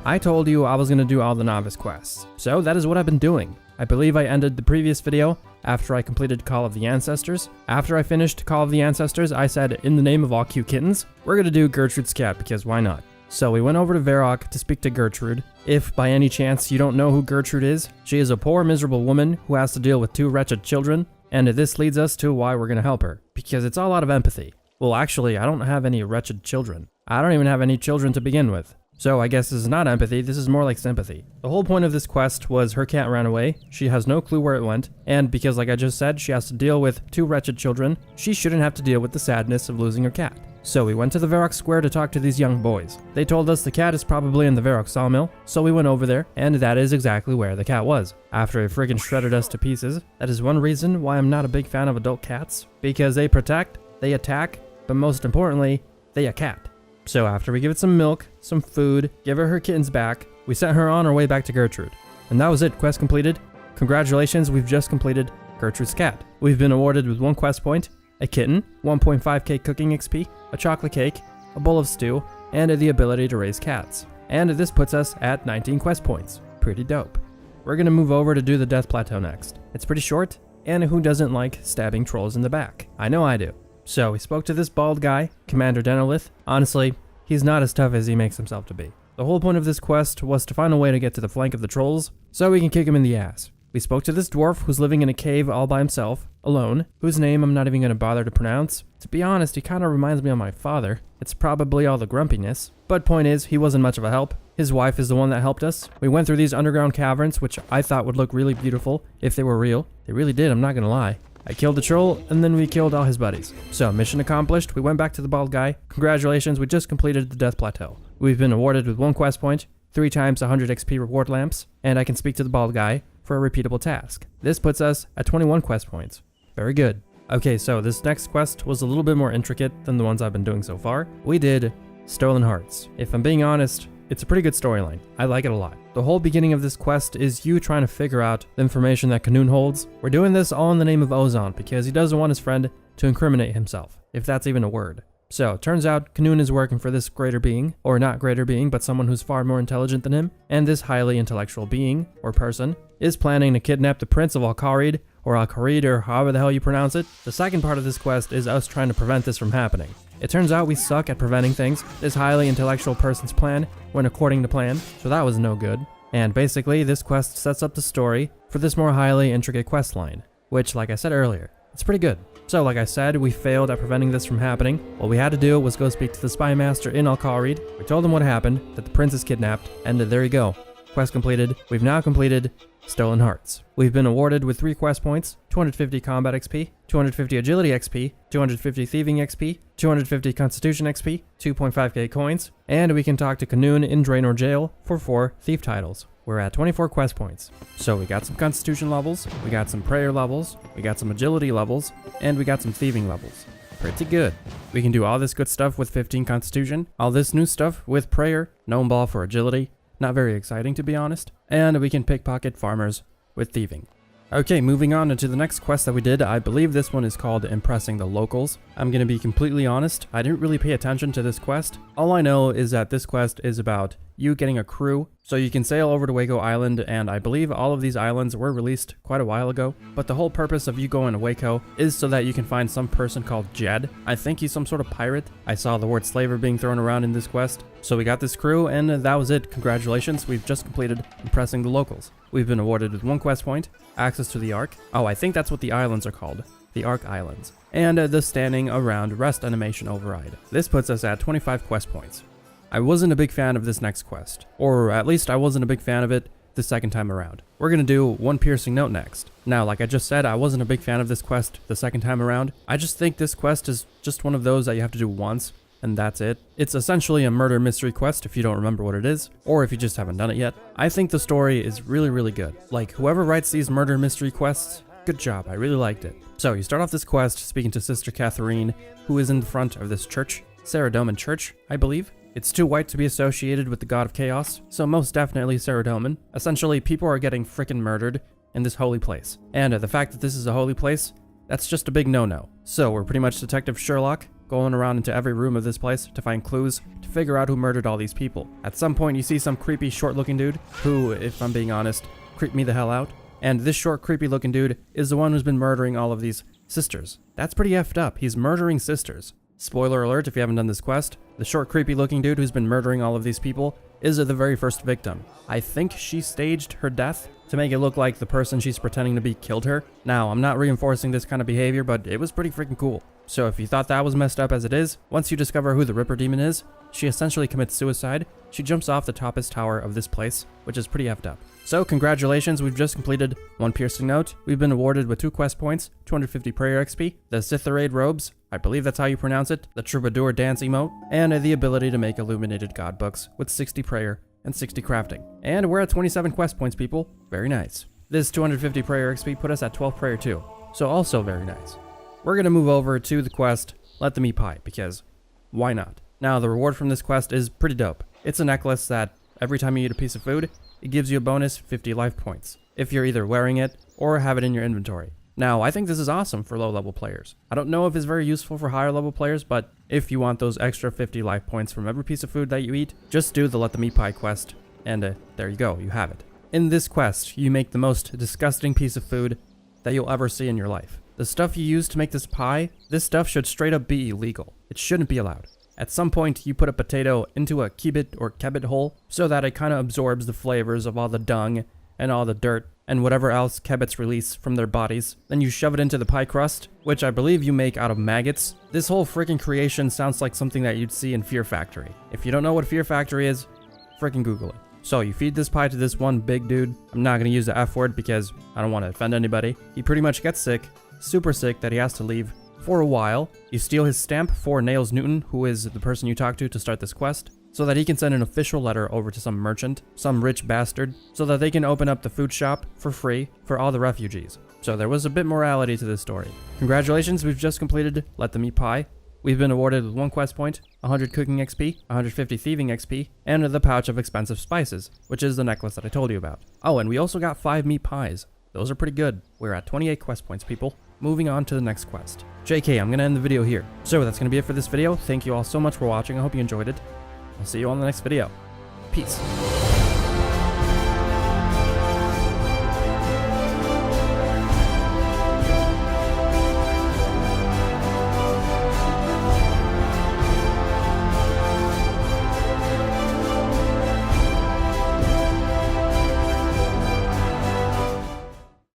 I told you I was going to do all the novice quests, so that is what I've been doing. I believe I ended the previous video after I completed Call of the Ancestors. After I finished Call of the Ancestors, I said, in the name of all cute kittens, we're going to do Gertrude's cat because why not? So we went over to Varrock to speak to Gertrude. If by any chance you don't know who Gertrude is, she is a poor miserable woman who has to deal with 2 wretched children, and this leads us to why we're going to help her, because it's all out of empathy. Well, actually, I don't have any wretched children. I don't even have any children to begin with. So I guess this is not empathy, this is more like sympathy. The whole point of this quest was her cat ran away, she has no clue where it went, and because like I just said, she has to deal with 2 wretched children, she shouldn't have to deal with the sadness of losing her cat. So we went to the Varrock Square to talk to these young boys. They told us the cat is probably in the Varrock sawmill, so we went over there, and that is exactly where the cat was. After it friggin' shredded us to pieces. That is one reason why I'm not a big fan of adult cats, because they protect, they attack, but most importantly, they a cat. So after we give it some milk, some food, give her kittens back, we sent her on our way back to Gertrude. And that was it, quest completed. Congratulations, we've just completed Gertrude's cat. We've been awarded with 1 quest point, a kitten, 1.5k cooking XP, a chocolate cake, a bowl of stew, and the ability to raise cats. And this puts us at 19 quest points. Pretty dope. We're gonna move over to do the Death Plateau next. It's pretty short, and who doesn't like stabbing trolls in the back? I know I do. So we spoke to this bald guy, Commander Denolith. Honestly, he's not as tough as he makes himself to be. The whole point of this quest was to find a way to get to the flank of the trolls, so we can kick him in the ass. We spoke to this dwarf who's living in a cave all by himself, alone, whose name I'm not even going to bother to pronounce. To be honest, he kind of reminds me of my father. It's probably all the grumpiness. But point is, he wasn't much of a help. His wife is the one that helped us. We went through these underground caverns, which I thought would look really beautiful if they were real. They really did, I'm not going to lie. I killed the troll, and then we killed all his buddies. So, mission accomplished, we went back to the bald guy. Congratulations, we just completed the Death Plateau. We've been awarded with 1 quest point, 3 times 100 XP reward lamps, and I can speak to the bald guy for a repeatable task. This puts us at 21 quest points. Very good. Okay, so this next quest was a little bit more intricate than the ones I've been doing so far. We did Stolen Hearts. If I'm being honest, it's a pretty good storyline. I like it a lot. The whole beginning of this quest is you trying to figure out the information that Kanoon holds. We're doing this all in the name of Ozon because he doesn't want his friend to incriminate himself, if that's even a word. So, it turns out Kanoon is working for this greater being, or not greater being, but someone who's far more intelligent than him, and this highly intellectual being, or person, is planning to kidnap the Prince of Al-Kharid, or Al-Kharid, or however the hell you pronounce it. The second part of this quest is us trying to prevent this from happening. It turns out we suck at preventing things. This highly intellectual person's plan went according to plan, so that was no good. And basically, this quest sets up the story for this more highly intricate quest line, which, like I said earlier, it's pretty good. So, like I said, we failed at preventing this from happening. What we had to do was go speak to the spy master in Al-Kharid. We told him what happened, that the prince is kidnapped, and there you go. Quest completed. We've now completed Stolen Hearts. We've been awarded with 3 quest points, 250 combat XP, 250 agility XP, 250 thieving XP, 250 constitution XP, 2.5k coins, and we can talk to Kanoon in Draenor Jail for 4 thief titles. We're at 24 quest points. So we got some constitution levels, we got some prayer levels, we got some agility levels, and we got some thieving levels. Pretty good. We can do all this good stuff with 15 constitution, all this new stuff with prayer, gnome ball for agility, not very exciting to be honest, and we can pickpocket farmers with thieving. Okay, moving on into the next quest that we did. I believe this one is called Impressing the Locals. I'm gonna be completely honest, I didn't really pay attention to this quest. All I know is that this quest is about you getting a crew, so you can sail over to Waco Island, and I believe all of these islands were released quite a while ago, but the whole purpose of you going to Waco is so that you can find some person called Jed. I think he's some sort of pirate. I saw the word slaver being thrown around in this quest. So we got this crew, and that was it. Congratulations, we've just completed Impressing the Locals. We've been awarded with 1 quest point, access to the Ark. Oh, I think that's what the islands are called. The Ark Islands. And the standing around rest animation override. This puts us at 25 quest points. I wasn't a big fan of this next quest, or at least I wasn't a big fan of it the second time around. We're gonna do One Piercing Note next. Now, like I just said, I wasn't a big fan of this quest the second time around. I just think this quest is just one of those that you have to do once, and that's it. It's essentially a murder mystery quest if you don't remember what it is, or if you just haven't done it yet. I think the story is really, really good. Like, whoever writes these murder mystery quests, good job, I really liked it. So, you start off this quest speaking to Sister Catherine, who is in front of this church, Saradomin Church, I believe. It's too white to be associated with the god of chaos, so most definitely Saradomin. Essentially, people are getting frickin' murdered in this holy place. And the fact that this is a holy place, that's just a big no-no. So we're pretty much Detective Sherlock, going around into every room of this place to find clues to figure out who murdered all these people. At some point, you see some creepy short-looking dude who, if I'm being honest, creeped me the hell out. And this short, creepy-looking dude is the one who's been murdering all of these sisters. That's pretty effed up. He's murdering sisters. Spoiler alert if you haven't done this quest, the short, creepy-looking dude who's been murdering all of these people is the very first victim. I think she staged her death to make it look like the person she's pretending to be killed her. Now, I'm not reinforcing this kind of behavior, but it was pretty freaking cool. So if you thought that was messed up as it is, once you discover who the Ripper Demon is, she essentially commits suicide. She jumps off the toppest tower of this place, which is pretty effed up. So congratulations, we've just completed 1 piercing note. We've been awarded with 2 quest points, 250 prayer XP, the Sitharade robes, I believe that's how you pronounce it, the Troubadour dance emote, and the ability to make illuminated god books with 60 prayer and 60 crafting. And we're at 27 quest points, people. Very nice. This 250 prayer XP put us at 12 prayer too, so also very nice. We're gonna move over to the quest, Let Them Eat Pie, because why not? Now, the reward from this quest is pretty dope. It's a necklace that every time you eat a piece of food, it gives you a bonus 50 life points, if you're either wearing it or have it in your inventory. Now, I think this is awesome for low-level players. I don't know if it's very useful for higher-level players, but if you want those extra 50 life points from every piece of food that you eat, just do the Let Them Eat Pie quest, and there you go, you have it. In this quest, you make the most disgusting piece of food that you'll ever see in your life. The stuff you use to make this pie, this stuff should straight up be illegal. It shouldn't be allowed. At some point, you put a potato into a kibit or kebit hole so that it kind of absorbs the flavors of all the dung and all the dirt and whatever else kebits release from their bodies. Then you shove it into the pie crust, which I believe you make out of maggots. This whole freaking creation sounds like something that you'd see in Fear Factory. If you don't know what Fear Factory is, freaking Google it. So you feed this pie to this one big dude. I'm not going to use the F word because I don't want to offend anybody. He pretty much gets sick, super sick, that he has to leave for a while. You steal his stamp for Nails Newton, who is the person you talk to start this quest, so that he can send an official letter over to some merchant, some rich bastard, so that they can open up the food shop for free for all the refugees. So there was a bit morality to this story. Congratulations, we've just completed Let Them Eat Pie. We've been awarded with 1 quest point, 100 cooking XP, 150 thieving XP, and the pouch of expensive spices, which is the necklace that I told you about. Oh, and we also got 5 meat pies. Those are pretty good. We're at 28 quest points, people. Moving on to the next quest. JK, I'm gonna end the video here. So that's gonna be it for this video. Thank you all so much for watching. I hope you enjoyed it. I'll see you on the next video. Peace.